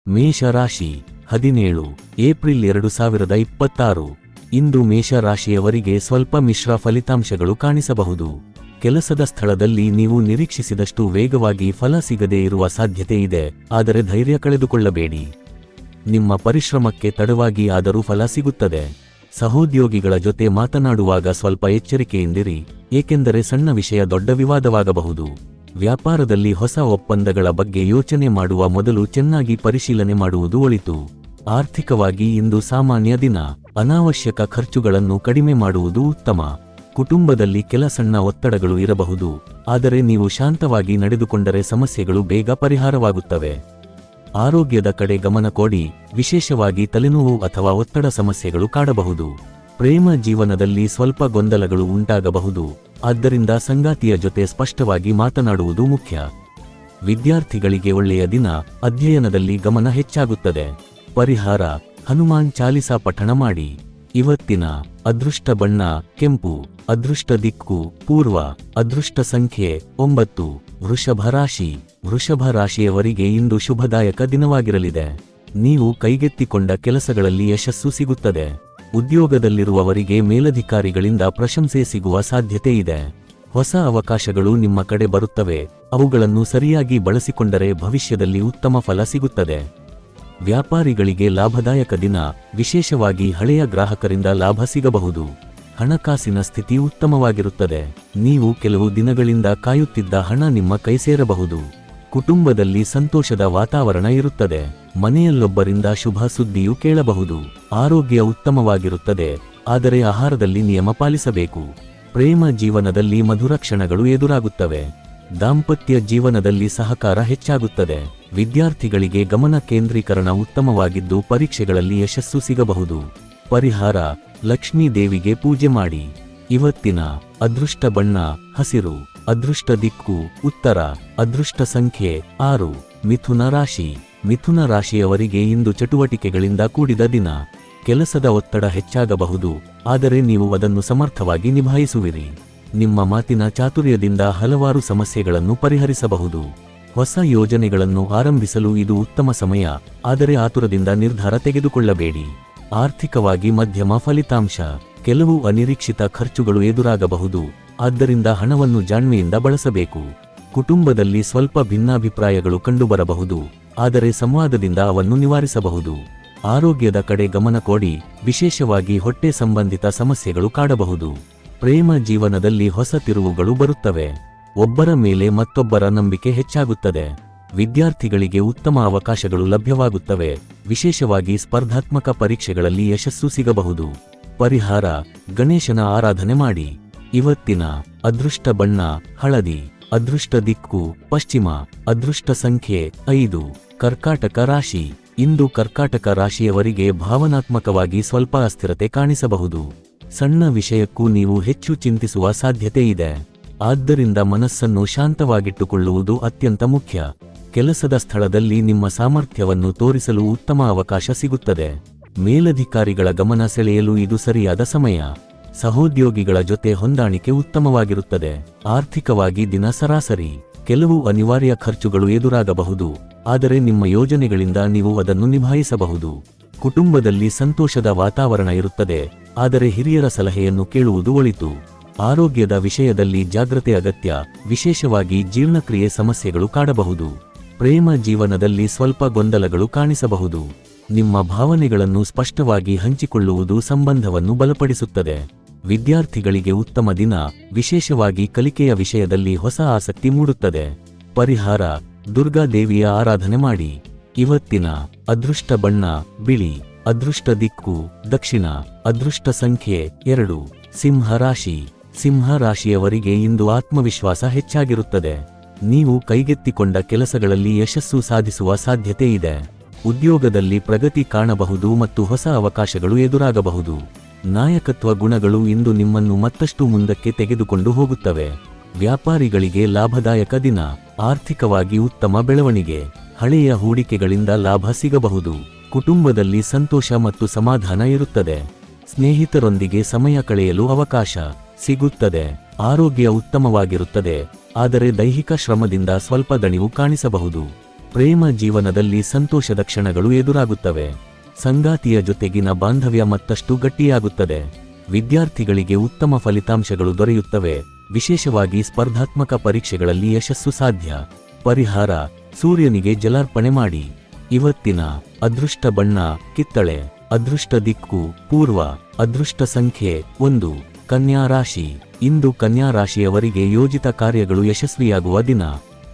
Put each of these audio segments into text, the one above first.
ಮೇಷರಾಶಿ 17 ಏಪ್ರಿಲ್ 2026. ಇಂದು ಮೇಷರಾಶಿಯವರಿಗೆ ಸ್ವಲ್ಪ ಮಿಶ್ರ ಫಲಿತಾಂಶಗಳು ಕಾಣಿಸಬಹುದು. ಕೆಲಸದ ಸ್ಥಳದಲ್ಲಿ ನೀವು ನಿರೀಕ್ಷಿಸಿದಷ್ಟು ವೇಗವಾಗಿ ಫಲ ಸಿಗದೇ ಇರುವ ಸಾಧ್ಯತೆ ಇದೆ, ಆದರೆ ಧೈರ್ಯ ಕಳೆದುಕೊಳ್ಳಬೇಡಿ. ನಿಮ್ಮ ಪರಿಶ್ರಮಕ್ಕೆ ತಡವಾಗಿ ಆದರೂ ಫಲ ಸಿಗುತ್ತದೆ. ಸಹೋದ್ಯೋಗಿಗಳ ಜೊತೆ ಮಾತನಾಡುವಾಗ ಸ್ವಲ್ಪ ಎಚ್ಚರಿಕೆಯಿಂದಿರಿ, ಏಕೆಂದರೆ ಸಣ್ಣ ವಿಷಯ ದೊಡ್ಡ ವಿವಾದವಾಗಬಹುದು. ವ್ಯಾಪಾರದಲ್ಲಿ ಹೊಸ ಒಪ್ಪಂದಗಳ ಬಗ್ಗೆ ಯೋಚನೆ ಮಾಡುವ ಮೊದಲು ಚೆನ್ನಾಗಿ ಪರಿಶೀಲನೆ ಮಾಡುವುದು ಒಳಿತು. ಆರ್ಥಿಕವಾಗಿ ಇಂದು ಸಾಮಾನ್ಯ ದಿನ. ಅನಾವಶ್ಯಕ ಖರ್ಚುಗಳನ್ನು ಕಡಿಮೆ ಮಾಡುವುದು ಉತ್ತಮ. ಕುಟುಂಬದಲ್ಲಿ ಕೆಲ ಸಣ್ಣ ಒತ್ತಡಗಳು ಇರಬಹುದು, ಆದರೆ ನೀವು ಶಾಂತವಾಗಿ ನಡೆದುಕೊಂಡರೆ ಸಮಸ್ಯೆಗಳು ಬೇಗ ಪರಿಹಾರವಾಗುತ್ತವೆ. ಆರೋಗ್ಯದ ಕಡೆ ಗಮನ ಕೊಡಿ, ವಿಶೇಷವಾಗಿ ತಲೆನೋವು ಅಥವಾ ಒತ್ತಡ ಸಮಸ್ಯೆಗಳು ಕಾಡಬಹುದು. ಪ್ರೇಮ ಜೀವನದಲ್ಲಿ ಸ್ವಲ್ಪ ಗೊಂದಲಗಳು ಉಂಟಾಗಬಹುದು, ಆದ್ದರಿಂದ ಸಂಗಾತಿಯ ಜೊತೆ ಸ್ಪಷ್ಟವಾಗಿ ಮಾತನಾಡುವುದು ಮುಖ್ಯ. ವಿದ್ಯಾರ್ಥಿಗಳಿಗೆ ಒಳ್ಳೆಯ ದಿನ, ಅಧ್ಯಯನದಲ್ಲಿ ಗಮನ ಹೆಚ್ಚಾಗುತ್ತದೆ. ಪರಿಹಾರ: ಹನುಮಾನ್ ಚಾಲಿಸಾ ಪಠಣ ಮಾಡಿ. ಇವತ್ತಿನ ಅದೃಷ್ಟ ಬಣ್ಣ ಕೆಂಪು. ಅದೃಷ್ಟ ದಿಕ್ಕು ಪೂರ್ವ. ಅದೃಷ್ಟ ಸಂಖ್ಯೆ 9. ವೃಷಭ ರಾಶಿ. ವೃಷಭ ರಾಶಿಯವರಿಗೆ ಇಂದು ಶುಭದಾಯಕ ದಿನವಾಗಿರಲಿದೆ. ನೀವು ಕೈಗೆತ್ತಿಕೊಂಡ ಕೆಲಸಗಳಲ್ಲಿ ಯಶಸ್ಸು ಸಿಗುತ್ತದೆ. ಉದ್ಯೋಗದಲ್ಲಿರುವವರಿಗೆ ಮೇಲಧಿಕಾರಿಗಳಿಂದ ಪ್ರಶಂಸೆ ಸಿಗುವ ಸಾಧ್ಯತೆ ಇದೆ. ಹೊಸ ಅವಕಾಶಗಳು ನಿಮ್ಮ ಕಡೆ ಬರುತ್ತವೆ, ಅವುಗಳನ್ನು ಸರಿಯಾಗಿ ಬಳಸಿಕೊಂಡರೆ ಭವಿಷ್ಯದಲ್ಲಿ ಉತ್ತಮ ಫಲ ಸಿಗುತ್ತದೆ. ವ್ಯಾಪಾರಿಗಳಿಗೆ ಲಾಭದಾಯಕ ದಿನ, ವಿಶೇಷವಾಗಿ ಹಳೆಯ ಗ್ರಾಹಕರಿಂದ ಲಾಭ ಸಿಗಬಹುದು. ಹಣಕಾಸಿನ ಸ್ಥಿತಿ ಉತ್ತಮವಾಗಿರುತ್ತದೆ. ನೀವು ಕೆಲವು ದಿನಗಳಿಂದ ಕಾಯುತ್ತಿದ್ದ ಹಣ ನಿಮ್ಮ ಕೈ ಸೇರಬಹುದು. ಕುಟುಂಬದಲ್ಲಿ ಸಂತೋಷದ ವಾತಾವರಣ ಇರುತ್ತದೆ. ಮನೆಯಲ್ಲೊಬ್ಬರಿಂದ ಶುಭ ಸುದ್ದಿಯೂ ಕೇಳಬಹುದು. ಆರೋಗ್ಯ ಉತ್ತಮವಾಗಿರುತ್ತದೆ, ಆದರೆ ಆಹಾರದಲ್ಲಿ ನಿಯಮ ಪಾಲಿಸಬೇಕು. ಪ್ರೇಮ ಜೀವನದಲ್ಲಿ ಮಧುರ ಕ್ಷಣಗಳು ಎದುರಾಗುತ್ತವೆ. ದಾಂಪತ್ಯ ಜೀವನದಲ್ಲಿ ಸಹಕಾರ ಹೆಚ್ಚಾಗುತ್ತದೆ. ವಿದ್ಯಾರ್ಥಿಗಳಿಗೆ ಗಮನ ಕೇಂದ್ರೀಕರಣ ಉತ್ತಮವಾಗಿದ್ದು ಪರೀಕ್ಷೆಗಳಲ್ಲಿ ಯಶಸ್ಸು ಸಿಗಬಹುದು. ಪರಿಹಾರ: ಲಕ್ಷ್ಮೀ ದೇವಿಗೆ ಪೂಜೆ ಮಾಡಿ. ಇವತ್ತಿನ ಅದೃಷ್ಟ ಬಣ್ಣ ಹಸಿರು. ಅದೃಷ್ಟ ದಿಕ್ಕು ಉತ್ತರ. ಅದೃಷ್ಟ ಸಂಖ್ಯೆ 6. ಮಿಥುನ ರಾಶಿ. ಮಿಥುನ ರಾಶಿಯವರಿಗೆ ಇಂದು ಚಟುವಟಿಕೆಗಳಿಂದ ಕೂಡಿದ ದಿನ. ಕೆಲಸದ ಒತ್ತಡ ಹೆಚ್ಚಾಗಬಹುದು, ಆದರೆ ನೀವು ಅದನ್ನು ಸಮರ್ಥವಾಗಿ ನಿಭಾಯಿಸುವಿರಿ. ನಿಮ್ಮ ಮಾತಿನ ಚಾತುರ್ಯದಿಂದ ಹಲವಾರು ಸಮಸ್ಯೆಗಳನ್ನು ಪರಿಹರಿಸಬಹುದು. ಹೊಸ ಯೋಜನೆಗಳನ್ನು ಆರಂಭಿಸಲು ಇದು ಉತ್ತಮ ಸಮಯ, ಆದರೆ ಆತುರದಿಂದ ನಿರ್ಧಾರ ತೆಗೆದುಕೊಳ್ಳಬೇಡಿ. ಆರ್ಥಿಕವಾಗಿ ಮಧ್ಯಮ ಫಲಿತಾಂಶ. ಕೆಲವು ಅನಿರೀಕ್ಷಿತ ಖರ್ಚುಗಳು ಎದುರಾಗಬಹುದು, ಆದ್ದರಿಂದ ಹಣವನ್ನು ಜಾಣ್ಮೆಯಿಂದ ಬಳಸಬೇಕು. ಕುಟುಂಬದಲ್ಲಿ ಸ್ವಲ್ಪ ಭಿನ್ನಾಭಿಪ್ರಾಯಗಳು ಕಂಡುಬರಬಹುದು, ಆದರೆ ಸಂವಾದದಿಂದ ಅವನ್ನು ನಿವಾರಿಸಬಹುದು. ಆರೋಗ್ಯದ ಕಡೆ ಗಮನ ಕೊಡಿ, ವಿಶೇಷವಾಗಿ ಹೊಟ್ಟೆ ಸಂಬಂಧಿತ ಸಮಸ್ಯೆಗಳು ಕಾಡಬಹುದು. ಪ್ರೇಮ ಜೀವನದಲ್ಲಿ ಹೊಸ ತಿರುವುಗಳು ಬರುತ್ತವೆ. ಒಬ್ಬರ ಮೇಲೆ ಮತ್ತೊಬ್ಬರ ನಂಬಿಕೆ ಹೆಚ್ಚಾಗುತ್ತದೆ. ವಿದ್ಯಾರ್ಥಿಗಳಿಗೆ ಉತ್ತಮ ಅವಕಾಶಗಳು ಲಭ್ಯವಾಗುತ್ತವೆ, ವಿಶೇಷವಾಗಿ ಸ್ಪರ್ಧಾತ್ಮಕ ಪರೀಕ್ಷೆಗಳಲ್ಲಿ ಯಶಸ್ಸು ಸಿಗಬಹುದು. ಪರಿಹಾರ: ಗಣೇಶನ ಆರಾಧನೆ ಮಾಡಿ. ಇವತ್ತಿನ ಅದೃಷ್ಟ ಬಣ್ಣ ಹಳದಿ. ಅದೃಷ್ಟ ದಿಕ್ಕು ಪಶ್ಚಿಮ. ಅದೃಷ್ಟ ಸಂಖ್ಯೆ 5. ಕರ್ಕಾಟಕ ರಾಶಿ. ಇಂದು ಕರ್ಕಾಟಕ ರಾಶಿಯವರಿಗೆ ಭಾವನಾತ್ಮಕವಾಗಿ ಸ್ವಲ್ಪ ಅಸ್ಥಿರತೆ ಕಾಣಿಸಬಹುದು. ಸಣ್ಣ ವಿಷಯಕ್ಕೂ ನೀವು ಹೆಚ್ಚು ಚಿಂತಿಸುವ ಸಾಧ್ಯತೆ ಇದೆ, ಆದ್ದರಿಂದ ಮನಸ್ಸನ್ನು ಶಾಂತವಾಗಿಟ್ಟುಕೊಳ್ಳುವುದು ಅತ್ಯಂತ ಮುಖ್ಯ. ಕೆಲಸದ ಸ್ಥಳದಲ್ಲಿ ನಿಮ್ಮ ಸಾಮರ್ಥ್ಯವನ್ನು ತೋರಿಸಲು ಉತ್ತಮ ಅವಕಾಶ ಸಿಗುತ್ತದೆ. ಮೇಲಧಿಕಾರಿಗಳ ಗಮನ ಸೆಳೆಯಲು ಇದು ಸರಿಯಾದ ಸಮಯ. ಸಹೋದ್ಯೋಗಿಗಳ ಜೊತೆ ಹೊಂದಾಣಿಕೆ ಉತ್ತಮವಾಗಿರುತ್ತದೆ. ಆರ್ಥಿಕವಾಗಿ ದಿನ ಸರಾಸರಿ. ಕೆಲವು ಅನಿವಾರ್ಯ ಖರ್ಚುಗಳು ಎದುರಾಗಬಹುದು, ಆದರೆ ನಿಮ್ಮ ಯೋಜನೆಗಳಿಂದ ನೀವು ಅದನ್ನು ನಿಭಾಯಿಸಬಹುದು. ಕುಟುಂಬದಲ್ಲಿ ಸಂತೋಷದ ವಾತಾವರಣ ಇರುತ್ತದೆ, ಆದರೆ ಹಿರಿಯರ ಸಲಹೆಯನ್ನು ಕೇಳುವುದು ಒಳಿತು. ಆರೋಗ್ಯದ ವಿಷಯದಲ್ಲಿ ಜಾಗ್ರತೆ ಅಗತ್ಯ, ವಿಶೇಷವಾಗಿ ಜೀರ್ಣಕ್ರಿಯೆ ಸಮಸ್ಯೆಗಳು ಕಾಡಬಹುದು. ಪ್ರೇಮ ಜೀವನದಲ್ಲಿ ಸ್ವಲ್ಪ ಗೊಂದಲಗಳು ಕಾಣಿಸಬಹುದು. ನಿಮ್ಮ ಭಾವನೆಗಳನ್ನು ಸ್ಪಷ್ಟವಾಗಿ ಹಂಚಿಕೊಳ್ಳುವುದು ಸಂಬಂಧವನ್ನು ಬಲಪಡಿಸುತ್ತದೆ. ವಿದ್ಯಾರ್ಥಿಗಳಿಗೆ ಉತ್ತಮ ದಿನ, ವಿಶೇಷವಾಗಿ ಕಲಿಕೆಯ ವಿಷಯದಲ್ಲಿ ಹೊಸ ಆಸಕ್ತಿ ಮೂಡುತ್ತದೆ. ಪರಿಹಾರ: ದುರ್ಗಾ ದೇವಿಯ ಆರಾಧನೆ ಮಾಡಿ. ಇವತ್ತಿನ ಅದೃಷ್ಟ ಬಣ್ಣ ಬಿಳಿ. ಅದೃಷ್ಟ ದಿಕ್ಕು ದಕ್ಷಿಣ. ಅದೃಷ್ಟ ಸಂಖ್ಯೆ 2. ಸಿಂಹ ರಾಶಿ. ಸಿಂಹ ರಾಶಿಯವರಿಗೆ ಇಂದು ಆತ್ಮವಿಶ್ವಾಸ ಹೆಚ್ಚಾಗಿರುತ್ತದೆ. ನೀವು ಕೈಗೆತ್ತಿಕೊಂಡ ಕೆಲಸಗಳಲ್ಲಿ ಯಶಸ್ಸು ಸಾಧಿಸುವ ಸಾಧ್ಯತೆ ಇದೆ. ಉದ್ಯೋಗದಲ್ಲಿ ಪ್ರಗತಿ ಕಾಣಬಹುದು ಮತ್ತು ಹೊಸ ಅವಕಾಶಗಳು ಎದುರಾಗಬಹುದು. ನಾಯಕತ್ವ ಗುಣಗಳು ಇಂದು ನಿಮ್ಮನ್ನು ಮತ್ತಷ್ಟು ಮುಂದಕ್ಕೆ ತೆಗೆದುಕೊಂಡು ಹೋಗುತ್ತವೆ. ವ್ಯಾಪಾರಿಗಳಿಗೆ ಲಾಭದಾಯಕ ದಿನ, ಆರ್ಥಿಕವಾಗಿ ಉತ್ತಮ ಬೆಳವಣಿಗೆ. ಹಳೆಯ ಹೂಡಿಕೆಗಳಿಂದ ಲಾಭ ಸಿಗಬಹುದು. ಕುಟುಂಬದಲ್ಲಿ ಸಂತೋಷ ಮತ್ತು ಸಮಾಧಾನ ಇರುತ್ತದೆ. ಸ್ನೇಹಿತರೊಂದಿಗೆ ಸಮಯ ಕಳೆಯಲು ಅವಕಾಶ ಸಿಗುತ್ತದೆ. ಆರೋಗ್ಯ ಉತ್ತಮವಾಗಿರುತ್ತದೆ, ಆದರೆ ದೈಹಿಕ ಶ್ರಮದಿಂದ ಸ್ವಲ್ಪ ದಣಿವು ಕಾಣಿಸಬಹುದು. ಪ್ರೇಮ ಜೀವನದಲ್ಲಿ ಸಂತೋಷದ ಕ್ಷಣಗಳು ಎದುರಾಗುತ್ತವೆ. ಸಂಗಾತಿಯ ಜೊತೆಗಿನ ಬಾಂಧವ್ಯ ಮತ್ತಷ್ಟು ಗಟ್ಟಿಯಾಗುತ್ತದೆ. ವಿದ್ಯಾರ್ಥಿಗಳಿಗೆ ಉತ್ತಮ ಫಲಿತಾಂಶಗಳು ದೊರೆಯುತ್ತವೆ. ವಿಶೇಷವಾಗಿ ಸ್ಪರ್ಧಾತ್ಮಕ ಪರೀಕ್ಷೆಗಳಲ್ಲಿ ಯಶಸ್ಸು ಸಾಧ್ಯ. ಪರಿಹಾರ: ಸೂರ್ಯನಿಗೆ ಜಲಾರ್ಪಣೆ ಮಾಡಿ. ಇವತ್ತಿನ ಅದೃಷ್ಟ ಬಣ್ಣ ಕಿತ್ತಳೆ. ಅದೃಷ್ಟ ದಿಕ್ಕು ಪೂರ್ವ. ಅದೃಷ್ಟ ಸಂಖ್ಯೆ 1. ಕನ್ಯಾ ರಾಶಿ. ಇಂದು ಕನ್ಯಾ ರಾಶಿಯವರಿಗೆ ಯೋಜಿತ ಕಾರ್ಯಗಳು ಯಶಸ್ವಿಯಾಗುವ ದಿನ.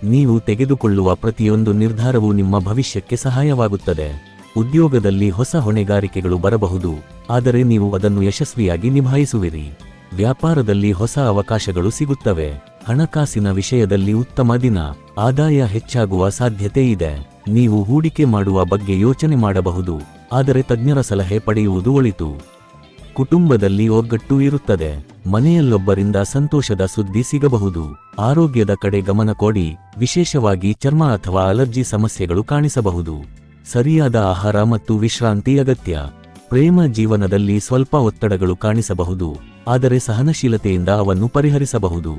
ನೀವು ತೆಗೆದುಕೊಳ್ಳುವ ಪ್ರತಿಯೊಂದು ನಿರ್ಧಾರವೂ ನಿಮ್ಮ ಭವಿಷ್ಯಕ್ಕೆ ಸಹಾಯವಾಗುತ್ತದೆ. ಉದ್ಯೋಗದಲ್ಲಿ ಹೊಸ ಹೊಣೆಗಾರಿಕೆಗಳು ಬರಬಹುದು, ಆದರೆ ನೀವು ಅದನ್ನು ಯಶಸ್ವಿಯಾಗಿ ನಿಭಾಯಿಸುವಿರಿ. ವ್ಯಾಪಾರದಲ್ಲಿ ಹೊಸ ಅವಕಾಶಗಳು ಸಿಗುತ್ತವೆ. ಹಣಕಾಸಿನ ವಿಷಯದಲ್ಲಿ ಉತ್ತಮ ದಿನ. ಆದಾಯ ಹೆಚ್ಚಾಗುವ ಸಾಧ್ಯತೆ ಇದೆ. ನೀವು ಹೂಡಿಕೆ ಮಾಡುವ ಬಗ್ಗೆ ಯೋಚನೆ ಮಾಡಬಹುದು, ಆದರೆ ತಜ್ಞರ ಸಲಹೆ ಪಡೆಯುವುದು ಒಳಿತು. ಕುಟುಂಬದಲ್ಲಿ ಒಗ್ಗಟ್ಟು ಇರುತ್ತದೆ. ಮನೆಯಲ್ಲೊಬ್ಬರಿಂದ ಸಂತೋಷದ ಸುದ್ದಿ ಸಿಗಬಹುದು. ಆರೋಗ್ಯದ ಕಡೆ ಗಮನ ಕೊಡಿ, ವಿಶೇಷವಾಗಿ ಚರ್ಮ ಅಥವಾ ಅಲರ್ಜಿ ಸಮಸ್ಯೆಗಳು ಕಾಣಿಸಬಹುದು. ಸರಿಯಾದ ಆಹಾರ ಮತ್ತು ವಿಶ್ರಾಂತಿ ಅಗತ್ಯ. ಪ್ರೇಮ ಜೀವನದಲ್ಲಿ ಸ್ವಲ್ಪ ಒತ್ತಡಗಳು ಕಾಣಿಸಬಹುದು, ಆದರೆ ಸಹನಶೀಲತೆಯಿಂದ ಅವನ್ನು ಪರಿಹರಿಸಬಹುದು.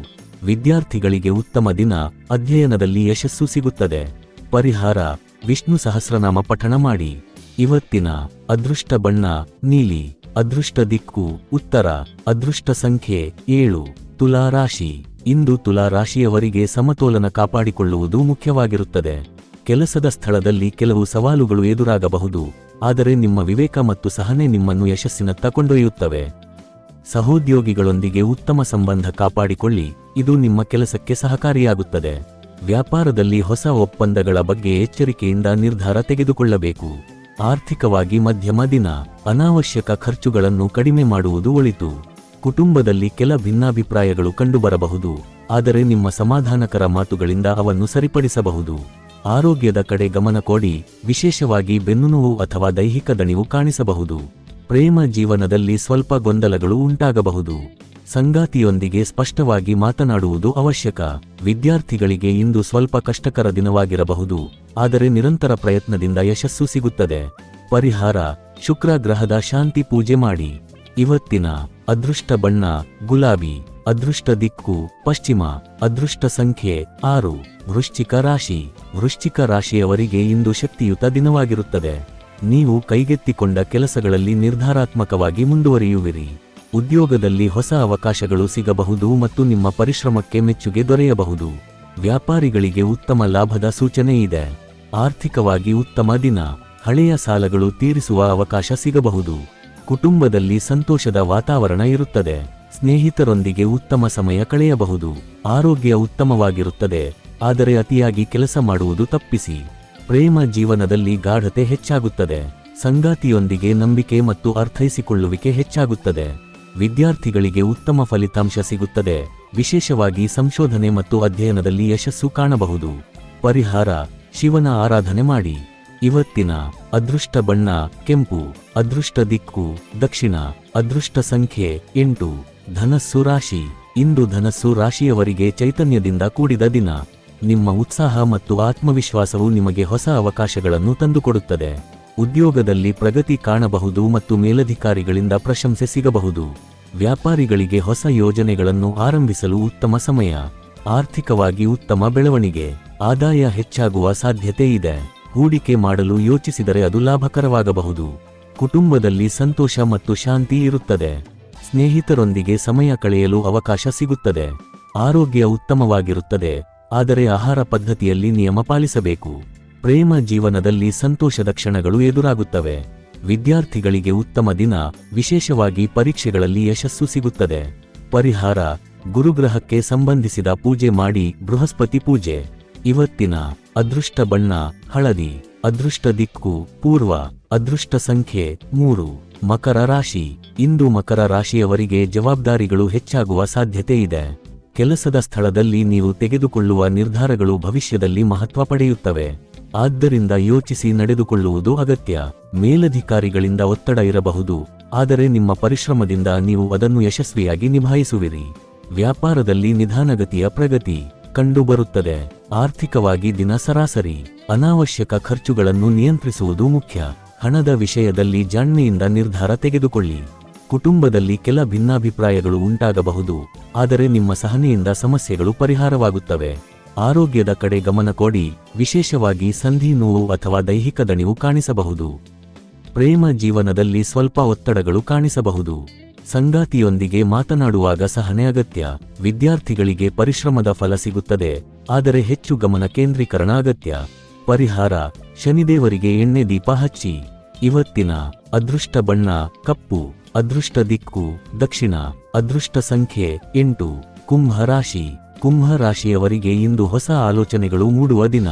ವಿದ್ಯಾರ್ಥಿಗಳಿಗೆ ಉತ್ತಮ ದಿನ. ಅಧ್ಯಯನದಲ್ಲಿ ಯಶಸ್ಸು ಸಿಗುತ್ತದೆ. ಪರಿಹಾರ: ವಿಷ್ಣು ಸಹಸ್ರನಾಮ ಪಠಣ ಮಾಡಿ. ಇವತ್ತಿನ ಅದೃಷ್ಟ ಬಣ್ಣ ನೀಲಿ. ಅದೃಷ್ಟ ದಿಕ್ಕು ಉತ್ತರ. ಅದೃಷ್ಟ ಸಂಖ್ಯೆ 7. ತುಲಾ ರಾಶಿ. ಇಂದು ತುಲಾ ರಾಶಿಯವರಿಗೆ ಸಮತೋಲನ ಕಾಪಾಡಿಕೊಳ್ಳುವುದು ಮುಖ್ಯವಾಗಿರುತ್ತದೆ. ಕೆಲಸದ ಸ್ಥಳದಲ್ಲಿ ಕೆಲವು ಸವಾಲುಗಳು ಎದುರಾಗಬಹುದು, ಆದರೆ ನಿಮ್ಮ ವಿವೇಕ ಮತ್ತು ಸಹನೆ ನಿಮ್ಮನ್ನು ಯಶಸ್ಸಿನತ್ತ ಕೊಂಡೊಯ್ಯುತ್ತವೆ. ಸಹೋದ್ಯೋಗಿಗಳೊಂದಿಗೆ ಉತ್ತಮ ಸಂಬಂಧ ಕಾಪಾಡಿಕೊಳ್ಳಿ, ಇದು ನಿಮ್ಮ ಕೆಲಸಕ್ಕೆ ಸಹಕಾರಿಯಾಗುತ್ತದೆ. ವ್ಯಾಪಾರದಲ್ಲಿ ಹೊಸ ಒಪ್ಪಂದಗಳ ಬಗ್ಗೆ ಎಚ್ಚರಿಕೆಯಿಂದ ನಿರ್ಧಾರ ತೆಗೆದುಕೊಳ್ಳಬೇಕು. ಆರ್ಥಿಕವಾಗಿ ಮಧ್ಯಮ ದಿನ. ಅನಾವಶ್ಯಕ ಖರ್ಚುಗಳನ್ನು ಕಡಿಮೆ ಮಾಡುವುದು ಒಳಿತು. ಕುಟುಂಬದಲ್ಲಿ ಕೆಲ ಭಿನ್ನಾಭಿಪ್ರಾಯಗಳು ಕಂಡುಬರಬಹುದು, ಆದರೆ ನಿಮ್ಮ ಸಮಾಧಾನಕರ ಮಾತುಗಳಿಂದ ಅವನ್ನು ಸರಿಪಡಿಸಬಹುದು. ಆರೋಗ್ಯದ ಕಡೆ ಗಮನ ಕೊಡಿ, ವಿಶೇಷವಾಗಿ ಬೆನ್ನುನೋವು ಅಥವಾ ದೈಹಿಕ ದಣಿವು ಕಾಣಿಸಬಹುದು. ಪ್ರೇಮ ಜೀವನದಲ್ಲಿ ಸ್ವಲ್ಪ ಗೊಂದಲಗಳು ಉಂಟಾಗಬಹುದು. ಸಂಗಾತಿಯೊಂದಿಗೆ ಸ್ಪಷ್ಟವಾಗಿ ಮಾತನಾಡುವುದು ಅವಶ್ಯಕ. ವಿದ್ಯಾರ್ಥಿಗಳಿಗೆ ಇಂದು ಸ್ವಲ್ಪ ಕಷ್ಟಕರ ದಿನವಾಗಿರಬಹುದು, ಆದರೆ ನಿರಂತರ ಪ್ರಯತ್ನದಿಂದ ಯಶಸ್ಸು ಸಿಗುತ್ತದೆ. ಪರಿಹಾರ: ಶುಕ್ರ ಗ್ರಹದ ಶಾಂತಿ ಪೂಜೆ ಮಾಡಿ. ಇವತ್ತಿನ ಅದೃಷ್ಟ ಬಣ್ಣ ಗುಲಾಬಿ. ಅದೃಷ್ಟ ದಿಕ್ಕು ಪಶ್ಚಿಮ. ಅದೃಷ್ಟ ಸಂಖ್ಯೆ 6. ವೃಶ್ಚಿಕ ರಾಶಿ. ವೃಶ್ಚಿಕ ರಾಶಿಯವರಿಗೆ ಇಂದು ಶಕ್ತಿಯುತ ದಿನವಾಗಿರುತ್ತದೆ. ನೀವು ಕೈಗೆತ್ತಿಕೊಂಡ ಕೆಲಸಗಳಲ್ಲಿ ನಿರ್ಧಾರಾತ್ಮಕವಾಗಿ ಮುಂದುವರಿಯುವಿರಿ. ಉದ್ಯೋಗದಲ್ಲಿ ಹೊಸ ಅವಕಾಶಗಳು ಸಿಗಬಹುದು ಮತ್ತು ನಿಮ್ಮ ಪರಿಶ್ರಮಕ್ಕೆ ಮೆಚ್ಚುಗೆ ದೊರೆಯಬಹುದು. ವ್ಯಾಪಾರಿಗಳಿಗೆ ಉತ್ತಮ ಲಾಭದ ಸೂಚನೆ ಇದೆ. ಆರ್ಥಿಕವಾಗಿ ಉತ್ತಮ ದಿನ. ಹಳೆಯ ಸಾಲಗಳು ತೀರಿಸುವ ಅವಕಾಶ ಸಿಗಬಹುದು. ಕುಟುಂಬದಲ್ಲಿ ಸಂತೋಷದ ವಾತಾವರಣ ಇರುತ್ತದೆ. ಸ್ನೇಹಿತರೊಂದಿಗೆ ಉತ್ತಮ ಸಮಯ ಕಳೆಯಬಹುದು. ಆರೋಗ್ಯ ಉತ್ತಮವಾಗಿರುತ್ತದೆ, ಆದರೆ ಅತಿಯಾಗಿ ಕೆಲಸ ಮಾಡುವುದು ತಪ್ಪಿಸಿ. ಪ್ರೇಮ ಜೀವನದಲ್ಲಿ ಗಾಢತೆ ಹೆಚ್ಚಾಗುತ್ತದೆ. ಸಂಗಾತಿಯೊಂದಿಗೆ ನಂಬಿಕೆ ಮತ್ತು ಅರ್ಥೈಸಿಕೊಳ್ಳುವಿಕೆ ಹೆಚ್ಚಾಗುತ್ತದೆ. ವಿದ್ಯಾರ್ಥಿಗಳಿಗೆ ಉತ್ತಮ ಫಲಿತಾಂಶ ಸಿಗುತ್ತದೆ, ವಿಶೇಷವಾಗಿ ಸಂಶೋಧನೆ ಮತ್ತು ಅಧ್ಯಯನದಲ್ಲಿ ಯಶಸ್ಸು ಕಾಣಬಹುದು. ಪರಿಹಾರ: ಶಿವನ ಆರಾಧನೆ ಮಾಡಿ. ಇವತ್ತಿನ ಅದೃಷ್ಟ ಬಣ್ಣ ಕೆಂಪು. ಅದೃಷ್ಟ ದಿಕ್ಕು ದಕ್ಷಿಣ. ಅದೃಷ್ಟ ಸಂಖ್ಯೆ 8. ಧನಸ್ಸು ರಾಶಿ. ಇಂದು ಧನಸ್ಸು ರಾಶಿಯವರಿಗೆ ಚೈತನ್ಯದಿಂದ ಕೂಡಿದ ದಿನ. ನಿಮ್ಮ ಉತ್ಸಾಹ ಮತ್ತು ಆತ್ಮವಿಶ್ವಾಸವು ನಿಮಗೆ ಹೊಸ ಅವಕಾಶಗಳನ್ನು ತಂದುಕೊಡುತ್ತದೆ. ಉದ್ಯೋಗದಲ್ಲಿ ಪ್ರಗತಿ ಕಾಣಬಹುದು ಮತ್ತು ಮೇಲಧಿಕಾರಿಗಳಿಂದ ಪ್ರಶಂಸೆ ಸಿಗಬಹುದು. ವ್ಯಾಪಾರಿಗಳಿಗೆ ಹೊಸ ಯೋಜನೆಗಳನ್ನು ಆರಂಭಿಸಲು ಉತ್ತಮ ಸಮಯ. ಆರ್ಥಿಕವಾಗಿ ಉತ್ತಮ ಬೆಳವಣಿಗೆ. ಆದಾಯ ಹೆಚ್ಚಾಗುವ ಸಾಧ್ಯತೆ ಇದೆ. ಹೂಡಿಕೆ ಮಾಡಲು ಯೋಚಿಸಿದರೆ ಅದು ಲಾಭಕರವಾಗಬಹುದು. ಕುಟುಂಬದಲ್ಲಿ ಸಂತೋಷ ಮತ್ತು ಶಾಂತಿ ಇರುತ್ತದೆ. ಸ್ನೇಹಿತರೊಂದಿಗೆ ಸಮಯ ಕಳೆಯಲು ಅವಕಾಶ ಸಿಗುತ್ತದೆ. ಆರೋಗ್ಯ ಉತ್ತಮವಾಗಿರುತ್ತದೆ, ಆದರೆ ಆಹಾರ ಪದ್ಧತಿಯಲ್ಲಿ ನಿಯಮ ಪಾಲಿಸಬೇಕು. ಪ್ರೇಮ ಜೀವನದಲ್ಲಿ ಸಂತೋಷದ ಕ್ಷಣಗಳು ಎದುರಾಗುತ್ತವೆ. ವಿದ್ಯಾರ್ಥಿಗಳಿಗೆ ಉತ್ತಮ ದಿನ, ವಿಶೇಷವಾಗಿ ಪರೀಕ್ಷೆಗಳಲ್ಲಿ ಯಶಸ್ಸು ಸಿಗುತ್ತದೆ. ಪರಿಹಾರ: ಗುರುಗ್ರಹಕ್ಕೆ ಸಂಬಂಧಿಸಿದ ಪೂಜೆ ಮಾಡಿ. ಬೃಹಸ್ಪತಿ ಪೂಜೆ. ಇವತ್ತಿನ ಅದೃಷ್ಟ ಬಣ್ಣ ಹಳದಿ. ಅದೃಷ್ಟ ದಿಕ್ಕು ಪೂರ್ವ. ಅದೃಷ್ಟ ಸಂಖ್ಯೆ 3. ಮಕರ ರಾಶಿ. ಇಂದು ಮಕರ ರಾಶಿಯವರಿಗೆ ಜವಾಬ್ದಾರಿಗಳು ಹೆಚ್ಚಾಗುವ ಸಾಧ್ಯತೆ ಇದೆ. ಕೆಲಸದ ಸ್ಥಳದಲ್ಲಿ ನೀವು ತೆಗೆದುಕೊಳ್ಳುವ ನಿರ್ಧಾರಗಳು ಭವಿಷ್ಯದಲ್ಲಿ ಮಹತ್ವ ಪಡೆಯುತ್ತವೆ. ಆದ್ದರಿಂದ ಯೋಚಿಸಿ ನಡೆದುಕೊಳ್ಳುವುದು ಅಗತ್ಯ. ಮೇಲಧಿಕಾರಿಗಳಿಂದ ಒತ್ತಡ ಇರಬಹುದು, ಆದರೆ ನಿಮ್ಮ ಪರಿಶ್ರಮದಿಂದ ನೀವು ಅದನ್ನು ಯಶಸ್ವಿಯಾಗಿ ನಿಭಾಯಿಸುವಿರಿ. ವ್ಯಾಪಾರದಲ್ಲಿ ನಿಧಾನಗತಿಯ ಪ್ರಗತಿ ಕಂಡುಬರುತ್ತದೆ. ಆರ್ಥಿಕವಾಗಿ ದಿನ ಸರಾಸರಿ. ಅನಾವಶ್ಯಕ ಖರ್ಚುಗಳನ್ನು ನಿಯಂತ್ರಿಸುವುದು ಮುಖ್ಯ. ಹಣದ ವಿಷಯದಲ್ಲಿ ಜಾಣ್ಮೆಯಿಂದ ನಿರ್ಧಾರ ತೆಗೆದುಕೊಳ್ಳಿ. ಕುಟುಂಬದಲ್ಲಿ ಕೆಲ ಭಿನ್ನಾಭಿಪ್ರಾಯಗಳು ಉಂಟಾಗಬಹುದು, ಆದರೆ ನಿಮ್ಮ ಸಹನೆಯಿಂದ ಸಮಸ್ಯೆಗಳು ಪರಿಹಾರವಾಗುತ್ತವೆ. ಆರೋಗ್ಯದ ಕಡೆ ಗಮನ ಕೊಡಿ, ವಿಶೇಷವಾಗಿ ಸಂಧಿ ನೋವು ಅಥವಾ ದೈಹಿಕ ದಣಿವು ಕಾಣಿಸಬಹುದು. ಪ್ರೇಮ ಜೀವನದಲ್ಲಿ ಸ್ವಲ್ಪ ಒತ್ತಡಗಳು ಕಾಣಿಸಬಹುದು. ಸಂಗಾತಿಯೊಂದಿಗೆ ಮಾತನಾಡುವಾಗ ಸಹನೆ ಅಗತ್ಯ. ವಿದ್ಯಾರ್ಥಿಗಳಿಗೆ ಪರಿಶ್ರಮದ ಫಲ ಸಿಗುತ್ತದೆ, ಆದರೆ ಹೆಚ್ಚು ಗಮನ ಕೇಂದ್ರೀಕರಣ ಅಗತ್ಯ. ಪರಿಹಾರ: ಶನಿದೇವರಿಗೆ ಎಣ್ಣೆ ದೀಪ ಹಚ್ಚಿ. ಇವತ್ತಿನ ಅದೃಷ್ಟ ಬಣ್ಣ ಕಪ್ಪು. ಅದೃಷ್ಟ ದಿಕ್ಕು ದಕ್ಷಿಣ. ಅದೃಷ್ಟ ಸಂಖ್ಯೆ 8. ಕುಂಭ ರಾಶಿ. ಕುಂಭ ರಾಶಿಯವರಿಗೆ ಇಂದು ಹೊಸ ಆಲೋಚನೆಗಳು ಮೂಡುವ ದಿನ.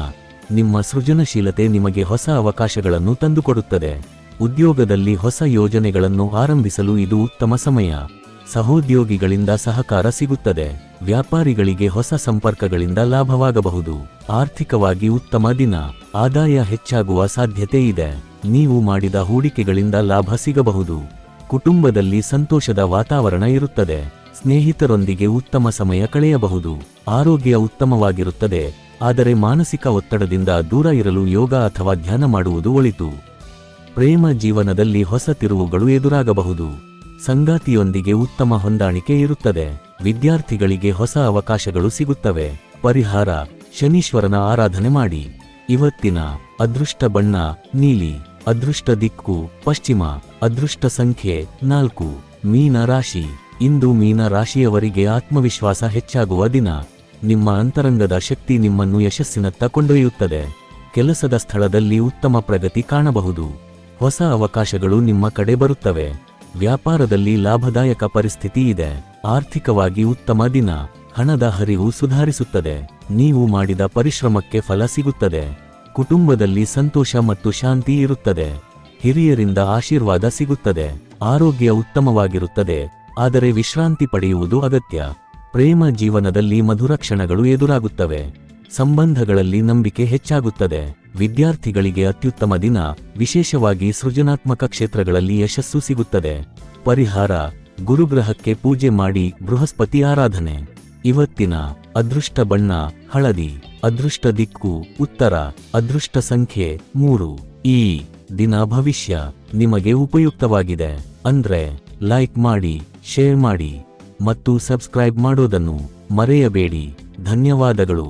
ನಿಮ್ಮ ಸೃಜನಶೀಲತೆ ನಿಮಗೆ ಹೊಸ ಅವಕಾಶಗಳನ್ನು ತಂದುಕೊಡುತ್ತದೆ. ಉದ್ಯೋಗದಲ್ಲಿ ಹೊಸ ಯೋಜನೆಗಳನ್ನು ಆರಂಭಿಸಲು ಇದು ಉತ್ತಮ ಸಮಯ. ಸಹೋದ್ಯೋಗಿಗಳಿಂದ ಸಹಕಾರ ಸಿಗುತ್ತದೆ. ವ್ಯಾಪಾರಿಗಳಿಗೆ ಹೊಸ ಸಂಪರ್ಕಗಳಿಂದ ಲಾಭವಾಗಬಹುದು. ಆರ್ಥಿಕವಾಗಿ ಉತ್ತಮ ದಿನ. ಆದಾಯ ಹೆಚ್ಚಾಗುವ ಸಾಧ್ಯತೆ ಇದೆ. ನೀವು ಮಾಡಿದ ಹೂಡಿಕೆಗಳಿಂದ ಲಾಭ ಸಿಗಬಹುದು. ಕುಟುಂಬದಲ್ಲಿ ಸಂತೋಷದ ವಾತಾವರಣ ಇರುತ್ತದೆ. ಸ್ನೇಹಿತರೊಂದಿಗೆ ಉತ್ತಮ ಸಮಯ ಕಳೆಯಬಹುದು. ಆರೋಗ್ಯ ಉತ್ತಮವಾಗಿರುತ್ತದೆ, ಆದರೆ ಮಾನಸಿಕ ಒತ್ತಡದಿಂದ ದೂರ ಇರಲು ಯೋಗ ಅಥವಾ ಧ್ಯಾನ ಮಾಡುವುದು ಒಳಿತು. ಪ್ರೇಮ ಜೀವನದಲ್ಲಿ ಹೊಸ ತಿರುವುಗಳು ಎದುರಾಗಬಹುದು. ಸಂಗಾತಿಯೊಂದಿಗೆ ಉತ್ತಮ ಹೊಂದಾಣಿಕೆ ಇರುತ್ತದೆ. ವಿದ್ಯಾರ್ಥಿಗಳಿಗೆ ಹೊಸ ಅವಕಾಶಗಳು ಸಿಗುತ್ತವೆ. ಪರಿಹಾರ: ಶನೀಶ್ವರನ ಆರಾಧನೆ ಮಾಡಿ. ಇವತ್ತಿನ ಅದೃಷ್ಟ ಬಣ್ಣ ನೀಲಿ. ಅದೃಷ್ಟ ದಿಕ್ಕು ಪಶ್ಚಿಮ. ಅದೃಷ್ಟ ಸಂಖ್ಯೆ 4. ಮೀನ ರಾಶಿ. ಇಂದು ಮೀನ ರಾಶಿಯವರಿಗೆ ಆತ್ಮವಿಶ್ವಾಸ ಹೆಚ್ಚಾಗುವ ದಿನ. ನಿಮ್ಮ ಅಂತರಂಗದ ಶಕ್ತಿ ನಿಮ್ಮನ್ನು ಯಶಸ್ಸಿನತ್ತ ಕೊಂಡೊಯ್ಯುತ್ತದೆ. ಕೆಲಸದ ಸ್ಥಳದಲ್ಲಿ ಉತ್ತಮ ಪ್ರಗತಿ ಕಾಣಬಹುದು. ಹೊಸ ಅವಕಾಶಗಳು ನಿಮ್ಮ ಕಡೆ ಬರುತ್ತವೆ. ವ್ಯಾಪಾರದಲ್ಲಿ ಲಾಭದಾಯಕ ಪರಿಸ್ಥಿತಿ ಇದೆ. ಆರ್ಥಿಕವಾಗಿ ಉತ್ತಮ ದಿನ. ಹಣದ ಹರಿವು ಸುಧಾರಿಸುತ್ತದೆ. ನೀವು ಮಾಡಿದ ಪರಿಶ್ರಮಕ್ಕೆ ಫಲ ಸಿಗುತ್ತದೆ. ಕುಟುಂಬದಲ್ಲಿ ಸಂತೋಷ ಮತ್ತು ಶಾಂತಿ ಇರುತ್ತದೆ. ಹಿರಿಯರಿಂದ ಆಶೀರ್ವಾದ ಸಿಗುತ್ತದೆ. ಆರೋಗ್ಯ ಉತ್ತಮವಾಗಿರುತ್ತದೆ, ಆದರೆ ವಿಶ್ರಾಂತಿ ಪಡೆಯುವುದು ಅಗತ್ಯ. ಪ್ರೇಮ ಜೀವನದಲ್ಲಿ ಮಧುರ ಕ್ಷಣಗಳು ಎದುರಾಗುತ್ತವೆ. ಸಂಬಂಧಗಳಲ್ಲಿ ನಂಬಿಕೆ ಹೆಚ್ಚಾಗುತ್ತದೆ. ವಿದ್ಯಾರ್ಥಿಗಳಿಗೆ ಅತ್ಯುತ್ತಮ ದಿನ, ವಿಶೇಷವಾಗಿ ಸೃಜನಾತ್ಮಕ ಕ್ಷೇತ್ರಗಳಲ್ಲಿ ಯಶಸ್ಸು ಸಿಗುತ್ತದೆ. ಪರಿಹಾರ: ಗುರುಗ್ರಹಕ್ಕೆ ಪೂಜೆ ಮಾಡಿ, ಬೃಹಸ್ಪತಿ ಆರಾಧನೆ. ಇವತ್ತಿನ ಅದೃಷ್ಟ ಬಣ್ಣ ಹಳದಿ. ಅದೃಷ್ಟ ದಿಕ್ಕು ಉತ್ತರ. ಅದೃಷ್ಟ ಸಂಖ್ಯೆ 3. ಈ ದಿನ ಭವಿಷ್ಯ ನಿಮಗೆ ಉಪಯುಕ್ತವಾಗಿದೆ ಅಂದ್ರೆ ಲೈಕ್ ಮಾಡಿ, ಶೇರ್ ಮಾಡಿ ಮತ್ತು ಸಬ್ಸ್ಕ್ರೈಬ್ ಮಾಡೋದನ್ನು ಮರೆಯಬೇಡಿ. ಧನ್ಯವಾದಗಳು.